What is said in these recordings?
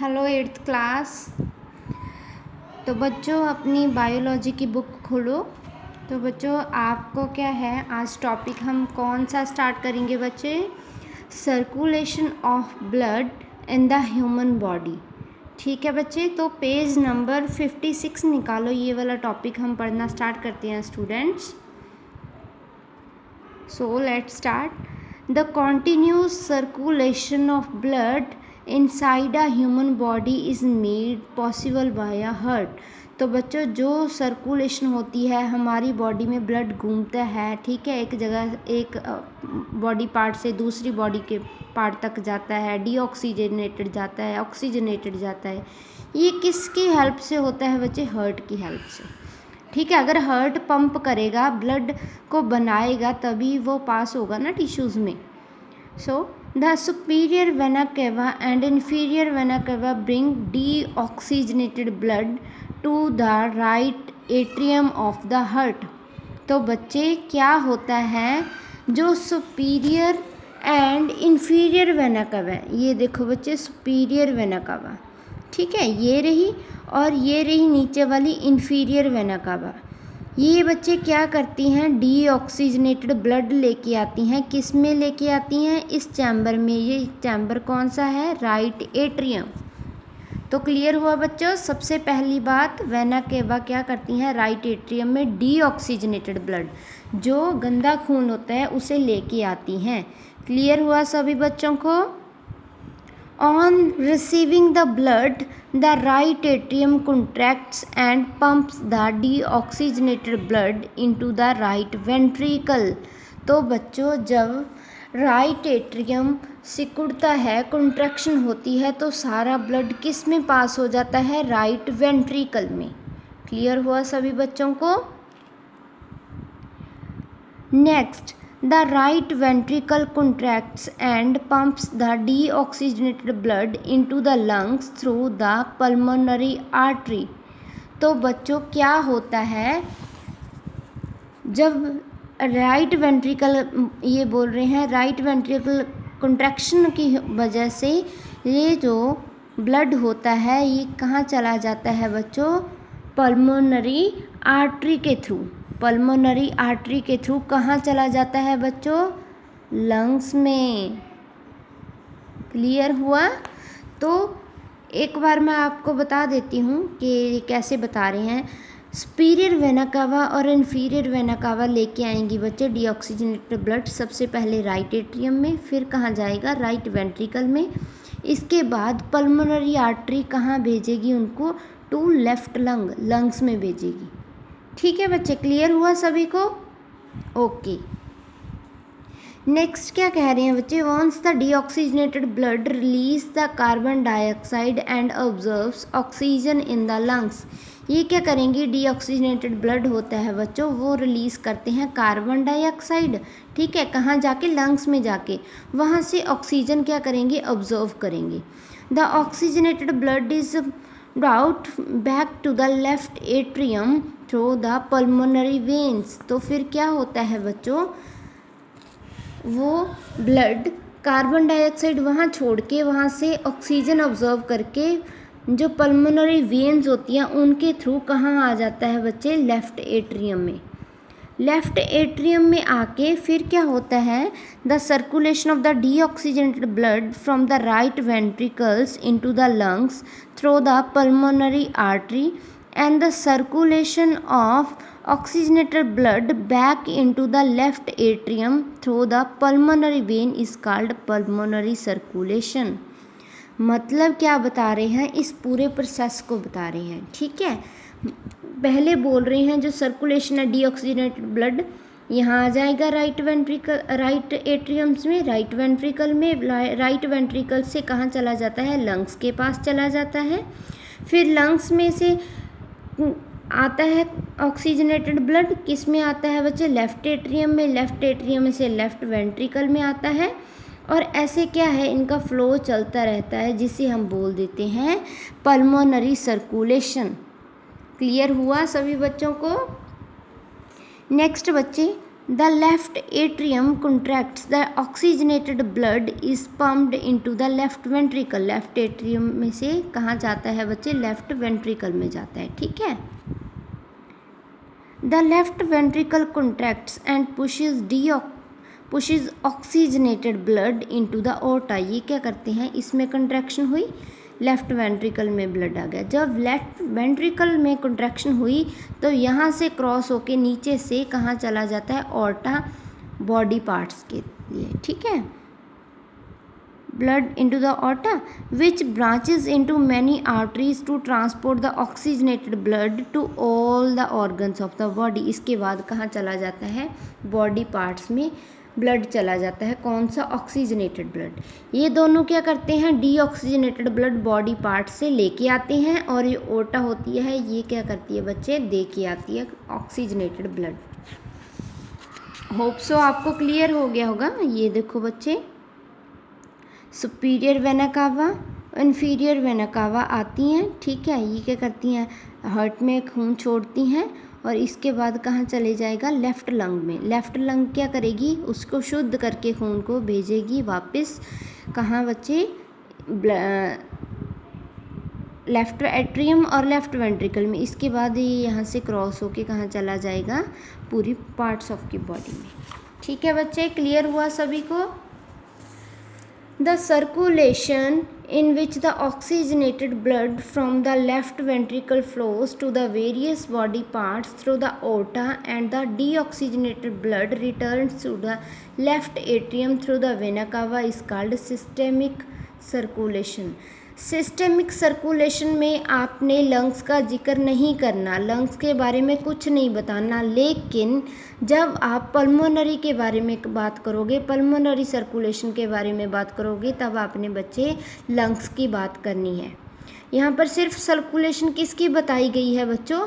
Hello eighth class. तो बच्चों अपनी बायोलॉजी की बुक खोलो। तो बच्चों आपको क्या है, आज टॉपिक हम कौन सा स्टार्ट करेंगे बच्चे? Circulation of blood in the human body. ठीक है बच्चे, तो पेज नंबर 56 निकालो, ये वाला टॉपिक हम पढ़ना स्टार्ट करते हैं students. So let's start. The continuous circulation of blood inside a human body is made possible by a heart. तो बच्चों जो सर्कुलेशन होती है, हमारी बॉडी में ब्लड घूमता है, ठीक है, एक जगह एक बॉडी पार्ट से दूसरी बॉडी के पार्ट तक जाता है, डीऑक्सीजनेटेड जाता है, ऑक्सीजनेटेड जाता है। ये किसकी हेल्प से होता है बच्चे? हार्ट की हेल्प से। ठीक है, अगर हार्ट पंप करेगा, ब्लड को बनाएगा, तभी वो पास होगा ना टिश्यूज़ में। So the superior vena cava and inferior vena cava bring deoxygenated blood to the right atrium of the heart. तो बच्चे क्या होता है, जो सुपीरियर एंड इन्फीरियर वेना केवा है, ये देखो बच्चे सुपीरियर वेना केवा, ठीक है, ये रही, और ये रही नीचे वाली इन्फीरियर वेना केवा। ये बच्चे क्या करती हैं, डीऑक्सीजनेटेड ब्लड लेके आती हैं। किस में लेके आती हैं? इस चैम्बर में। ये चैम्बर कौन सा है? Right atrium. तो क्लियर हुआ बच्चों? सबसे पहली बात, वेना केवा क्या करती हैं, राइट एट्रियम में डीऑक्सीजनेटेड ब्लड, जो गंदा खून होता है, उसे लेके आती हैं। क्लियर हुआ सभी बच्चों को? On receiving the blood, the right atrium contracts and pumps the deoxygenated blood into the right ventricle। तो बच्चों जब राइट एट्रियम सिकुड़ता है, कंट्रैक्शन होती है, तो सारा ब्लड किस में पास हो जाता है? राइट वेंट्रिकल में। क्लियर हुआ सभी बच्चों को? Next, the right ventricle contracts and pumps the deoxygenated blood into the lungs through the pulmonary artery। तो बच्चों क्या होता है, जब राइट वेंट्रिकल, ये बोल रहे हैं राइट वेंट्रिकल कंट्रैक्शन की वजह से ये जो ब्लड होता है, ये कहाँ चला जाता है बच्चों? पल्मोनरी आर्टरी के थ्रू। पल्मोनरी आर्टरी के थ्रू कहाँ चला जाता है बच्चों? लंग्स में। क्लियर हुआ? तो एक बार मैं आपको बता देती हूँ कि कैसे बता रहे हैं। सुपीरियर वेना कावा और इन्फीरियर वेना कावा लेके आएंगी बच्चे डीऑक्सीजनेटेड ब्लड, सबसे पहले राइट एट्रियम में, फिर कहाँ जाएगा? राइट वेंट्रिकल में। इसके बाद पल्मोनरी आर्टरी कहाँ भेजेगी उनको? टू लेफ्ट लंग, लंग्स में भेजेगी। ठीक है बच्चे, क्लियर हुआ सभी को? ओके। नेक्स्ट क्या कह रहे हैं बच्चे? Once the deoxygenated blood release the carbon dioxide and observes oxygen in the lungs. ये क्या करेंगे? डीऑक्सीजनेटेड ब्लड होता है बच्चों, वो रिलीज़ करते हैं कार्बन डाइऑक्साइड, ठीक है, कहाँ जाके? लंग्स में जाके। वहाँ से ऑक्सीजन क्या करेंगे? ऑब्जर्व करेंगे। The oxygenated blood is brought back to the left atrium through the pulmonary veins। तो फिर क्या होता है बच्चों, वो ब्लड कार्बन डाइऑक्साइड वहाँ छोड़ के, वहाँ से ऑक्सीजन ऑब्जर्व करके, जो पल्मोनरी वेन्स होती हैं उनके थ्रू कहाँ आ जाता है बच्चे? लेफ्ट एट्रियम में। लेफ्ट एट्रियम में आके फिर क्या होता है? The circulation of the deoxygenated blood from the right ventricles into the lungs through the pulmonary artery and the circulation of oxygenated blood back into the left atrium through the pulmonary vein is called pulmonary circulation। मतलब क्या बता रहे हैं? इस पूरे process को बता रहे हैं, ठीक है। पहले बोल रहे हैं जो सर्कुलेशन है डीऑक्सीजनेटेड ब्लड यहाँ आ जाएगा राइट वेंट्रिकल, राइट एट्रियम्स में, राइट वेंट्रिकल में। राइट वेंट्रिकल से कहाँ चला जाता है? लंग्स के पास चला जाता है। फिर लंग्स में से आता है ऑक्सीजनेटेड ब्लड, किस में आता है बच्चे? लेफ्ट एट्रियम में। लेफ्ट एट्रियम से लेफ्ट वेंट्रिकल में आता है, और ऐसे क्या है, इनका फ्लो चलता रहता है, जिसे हम बोल देते हैं पल्मोनरी सर्कुलेशन। क्लियर हुआ सभी बच्चों को? नेक्स्ट बच्चे, the left atrium contracts, the oxygenated blood is pumped into the left ventricle. Left atrium में से कहाँ जाता है बच्चे? लेफ्ट वेंट्रिकल में जाता है, ठीक है। The left ventricle contracts and pushes oxygenated blood into the aorta. ये क्या करते हैं? इसमें कंट्रैक्शन हुई, लेफ्ट वेंट्रिकल में ब्लड आ गया। जब लेफ्ट वेंट्रिकल में कंट्रैक्शन हुई तो यहाँ से क्रॉस होके नीचे से कहाँ चला जाता है? ओर्टा, बॉडी पार्ट्स के लिए, ठीक है। Blood into the aorta which branches into many arteries to transport the oxygenated blood to all the organs of the body. इसके बाद कहाँ चला जाता है? बॉडी पार्ट्स में ब्लड चला जाता है। कौन सा? Oxygenated blood. ये दोनों क्या करते हैं? डीऑक्सीजनेटेड ब्लड बॉडी पार्ट से लेके आते हैं, और ये ओर्टा होती है, ये क्या करती है बच्चे? दे के आती है ऑक्सीजनेटेड ब्लड। होप सो आपको क्लियर हो गया होगा। ये देखो बच्चे, superior vena cava, inferior vena cava आती हैं, ठीक है। ये क्या करती हैं? हार्ट में खून छोड़ती हैं, और इसके बाद कहाँ चले जाएगा? लेफ़्ट लंग में। लेफ़्ट लंग क्या करेगी? उसको शुद्ध करके खून को भेजेगी वापस कहाँ बच्चे? लेफ़्ट एट्रियम और लेफ़्ट वेंट्रिकल में। इसके बाद ये यहाँ से क्रॉस होके कहाँ चला जाएगा? पूरी पार्ट्स ऑफ की बॉडी में, ठीक है बच्चे। क्लियर हुआ सभी को? The circulation in which the oxygenated blood from the left ventricle flows to the various body parts through the aorta, and the deoxygenated blood returns to the left atrium through the vena cava is called systemic circulation. Systemic circulation में आपने lungs का जिक्र नहीं करना, lungs के बारे में कुछ नहीं बताना, लेकिन जब आप पल्मोनरी के बारे में बात करोगे, पल्मोनरी सर्कुलेशन के बारे में बात करोगे, तब आपने बच्चे लंग्स की बात करनी है। यहाँ पर सिर्फ सर्कुलेशन किसकी बताई गई है बच्चों?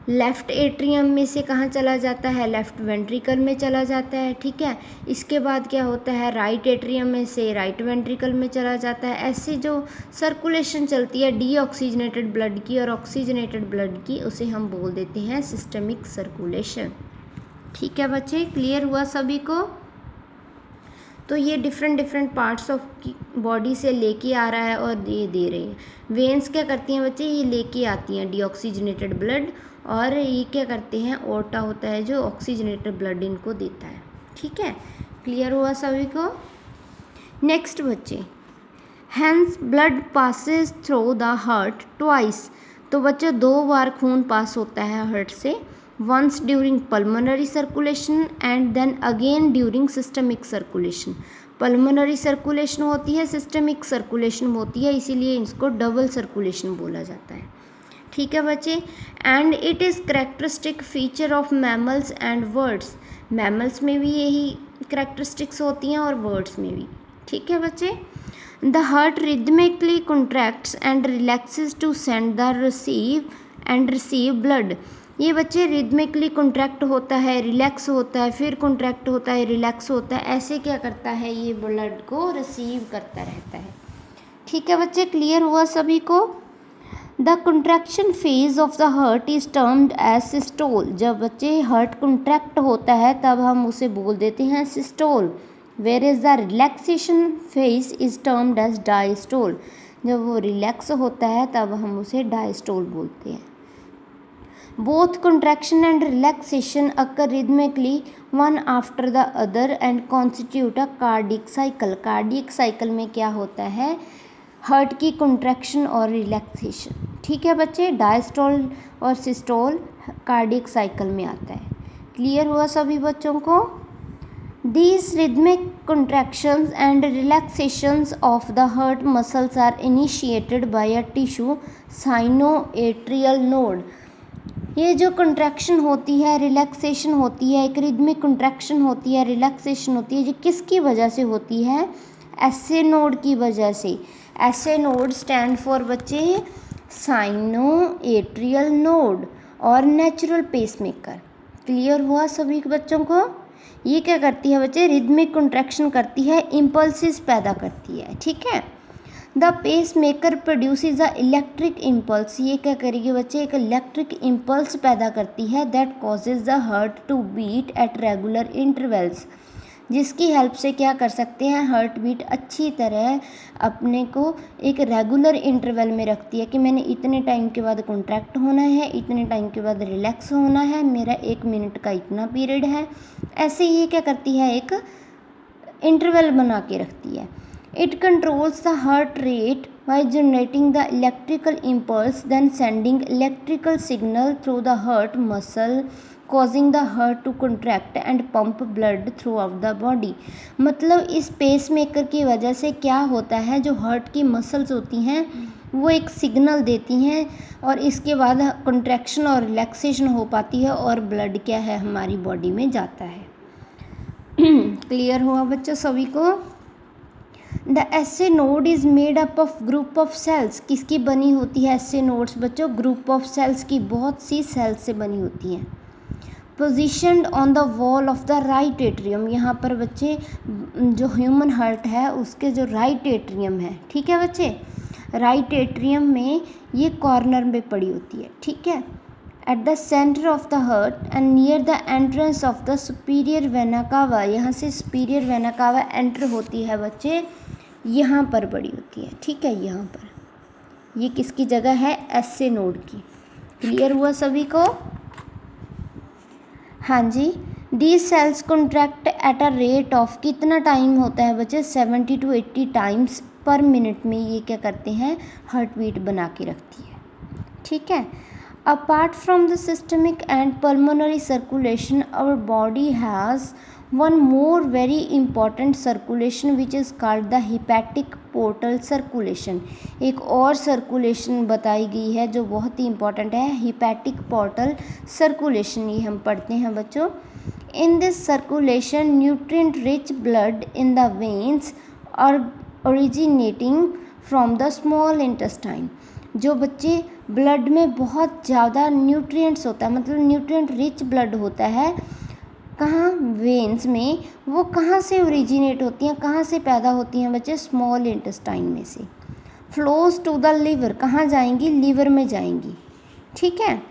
लेफ़्ट एट्रियम में से कहाँ चला जाता है? लेफ़्ट वेंट्रिकल में चला जाता है, ठीक है। इसके बाद क्या होता है? राइट एट्रियम में से राइट वेंट्रिकल में चला जाता है। ऐसे जो सर्कुलेशन चलती है डीऑक्सीजनेटेड ब्लड की और ऑक्सीजनेटेड ब्लड की, उसे हम बोल देते हैं सिस्टमिक सर्कुलेशन, ठीक है बच्चे। क्लियर हुआ सभी को? तो ये डिफरेंट पार्ट्स ऑफ की बॉडी से लेके आ रहा है और ये दे रही है। वेन्स क्या करती हैं बच्चे? ये लेके आती हैं डीऑक्सीजनेटेड ब्लड, और ये क्या करते हैं? ओर्टा होता है जो ऑक्सीजनेटेड ब्लड इनको देता है, ठीक है। क्लियर हुआ सभी को? नेक्स्ट बच्चे, hence blood passes through the heart twice. तो बच्चे 2 बार खून पास होता है हार्ट से, once during pulmonary circulation and then again during systemic circulation. Pulmonary circulation होती है, सिस्टमिक सर्कुलेशन होती है, इसीलिए इसको डबल सर्कुलेशन बोला जाता है, ठीक है बच्चे। And it is characteristic feature of mammals and words. Mammals में भी यही करेक्टरिस्टिक्स होती हैं और वर्ड्स में भी, ठीक है बच्चे। The heart rhythmically contracts and relaxes to send the receive blood. ये बच्चे रिदमिकली कॉन्ट्रैक्ट होता है, रिलैक्स होता है, फिर कॉन्ट्रैक्ट होता है, रिलैक्स होता है, ऐसे क्या करता है? ये ब्लड को रिसीव करता रहता है, ठीक है बच्चे। क्लियर हुआ सभी को? The contraction phase of the heart is termed as systole. जब बच्चे हार्ट कंट्रैक्ट होता है तब हम उसे बोल देते हैं systole, where is the relaxation phase is termed as diastole. जब वो रिलैक्स होता है तब हम उसे डायस्टोल बोलते हैं। Both contraction and relaxation occur rhythmically one after the other and constitute a cardiac cycle. Cardiac cycle में क्या होता है? हार्ट की कंट्रैक्शन और रिलैक्सेशन, ठीक है बच्चे। डायस्टोल और सिस्टोल कार्डियक साइकिल में आता है। क्लियर हुआ सभी बच्चों को? These rhythmic contractions and relaxations of the heart muscles are initiated by a tissue sinoatrial node. ये जो कंट्रैक्शन होती है, रिलैक्सेशन होती है, एक रिदमिक कंट्रैक्शन होती है, रिलैक्सेशन होती है, ये किसकी वजह से होती है? एसए नोड की वजह से। एसए नोड स्टैंड फॉर बच्चे साइनोएट्रियल नोड और नेचुरल पेसमेकर। क्लियर हुआ सभी बच्चों को? ये क्या करती है बच्चे? रिदमिक कंट्रैक्शन करती है, इम्पल्सिस पैदा करती है, ठीक है। The pacemaker produces a electric impulse, ये क्या करेगी बच्चे, एक इलेक्ट्रिक इम्पल्स पैदा करती है that causes the heart to beat at regular intervals, जिसकी हेल्प से क्या कर सकते हैं, हार्ट बीट अच्छी तरह अपने को एक रेगुलर इंटरवल में रखती है कि मैंने इतने टाइम के बाद कॉन्ट्रैक्ट होना है, इतने टाइम के बाद रिलैक्स होना है, मेरा 1 मिनट का इतना पीरियड है। ऐसे ही क्या करती है, एक इंटरवल बना के रखती है। It controls the heart rate by generating the electrical impulse then sending electrical signal through the heart muscle causing the heart to contract and pump blood throughout the body. मतलब इस pace maker की वजह से क्या होता है, जो heart की मसल्स होती हैं वो एक सिग्नल देती हैं और इसके बाद कंट्रैक्शन और रिलैक्सेशन हो पाती है और ब्लड क्या है हमारी बॉडी में जाता है। क्लियर हुआ बच्चों सभी को। The SA node is made up of group of cells, किसकी बनी होती है एसे नोड्स बच्चों, ग्रुप ऑफ सेल्स की, बहुत सी सेल्स से बनी होती हैं। Positioned on the wall of the right atrium, यहाँ पर बच्चे जो ह्यूमन हार्ट है उसके जो राइट एट्रियम है, ठीक है बच्चे, राइट एट्रियम में ये कॉर्नर में पड़ी होती है, ठीक है। At the centre of the heart and near the entrance of the superior vena cava, यहाँ से सुपीरियर वेना कावा एंटर होती है बच्चे, यहाँ पर पड़ी होती है, ठीक है। यहाँ पर ये किसकी जगह है, एसे नोड की। क्लियर हुआ सभी को। हाँ जी, these cells contract at a rate of, कितना टाइम होता है बच्चे, 70 to 80 टाइम्स पर मिनट में ये क्या करते हैं, हार्ट बीट बना के रखती है, ठीक है। Apart from the systemic and pulmonary circulation our body has one more very important circulation which is called the hepatic portal circulation. एक और सर्कुलेशन बताई गई है जो बहुत ही इंपॉर्टेंट है, हिपैटिक पोर्टल सर्कुलेशन, ये हम पढ़ते हैं बच्चों। In this circulation nutrient rich blood in the veins और originating from the small intestine, जो बच्चे ब्लड में बहुत ज़्यादा न्यूट्रिएंट्स होता है, मतलब न्यूट्रिएंट रिच ब्लड होता है, कहाँ, वेन्स में, वो कहाँ से ओरिजिनेट होती हैं, कहाँ से पैदा होती हैं बच्चे, स्मॉल इंटेस्टाइन में से। फ्लोज टू द लिवर, कहाँ जाएंगी, लीवर में जाएंगी, ठीक है।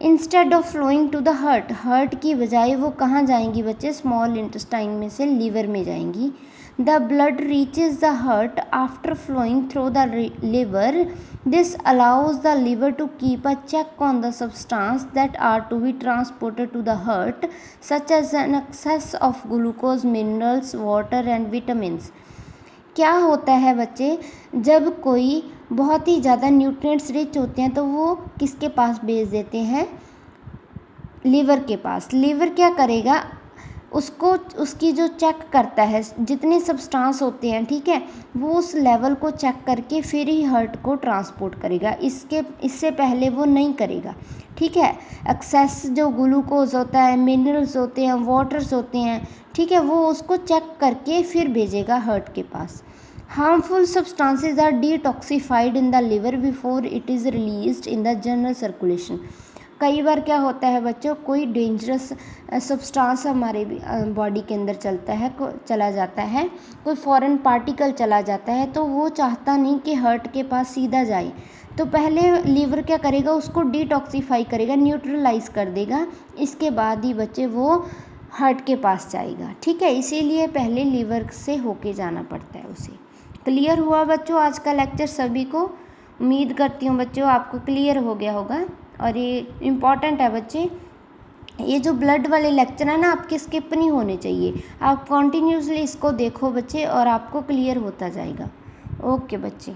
Instead of flowing to the heart, heart की बजाय वो कहाँ जाएंगी बच्चे, स्मॉल इंटेस्टाइन में से लीवर में जाएंगी। The blood reaches the heart after flowing through the liver, this allows the liver to keep a check on the substance that are to be transported to the heart such as an excess of glucose, minerals, water and vitamins. क्या होता है बच्चे, जब कोई बहुत ही ज़्यादा nutrients rich होते हैं तो वो किसके पास भेज देते हैं, लीवर के पास। लीवर क्या करेगा, उसको उसकी जो चेक करता है, जितने सब्सटेंस होते हैं, ठीक है, वो उस लेवल को चेक करके फिर ही हार्ट को ट्रांसपोर्ट करेगा, इससे पहले वो नहीं करेगा, ठीक है। एक्सेस जो ग्लूकोज होता है, मिनरल्स होते हैं, वाटर्स होते हैं, ठीक है, वो उसको चेक करके फिर भेजेगा हार्ट के पास। Harmful substances are detoxified in the liver before it is released in the general circulation. कई बार क्या होता है बच्चों, कोई डेंजरस सब्सटेंस हमारे बॉडी के अंदर चला जाता है, कोई फॉरेन पार्टिकल चला जाता है, तो वो चाहता नहीं कि हार्ट के पास सीधा जाए, तो पहले लीवर क्या करेगा, उसको डिटॉक्सिफाई करेगा, न्यूट्रलाइज कर देगा, इसके बाद ही बच्चे वो हार्ट के पास जाएगा, ठीक है। इसीलिए पहले लीवर से होके जाना पड़ता है उसे। क्लियर हुआ बच्चों आज का लेक्चर सभी को, उम्मीद करती हूँ बच्चों आपको क्लियर हो गया होगा। और ये इम्पॉर्टेंट है बच्चे, ये जो ब्लड वाले लेक्चर है ना आपके स्किप नहीं होने चाहिए, आप कॉन्टीन्यूसली इसको देखो बच्चे और आपको क्लियर होता जाएगा। ओके बच्चे।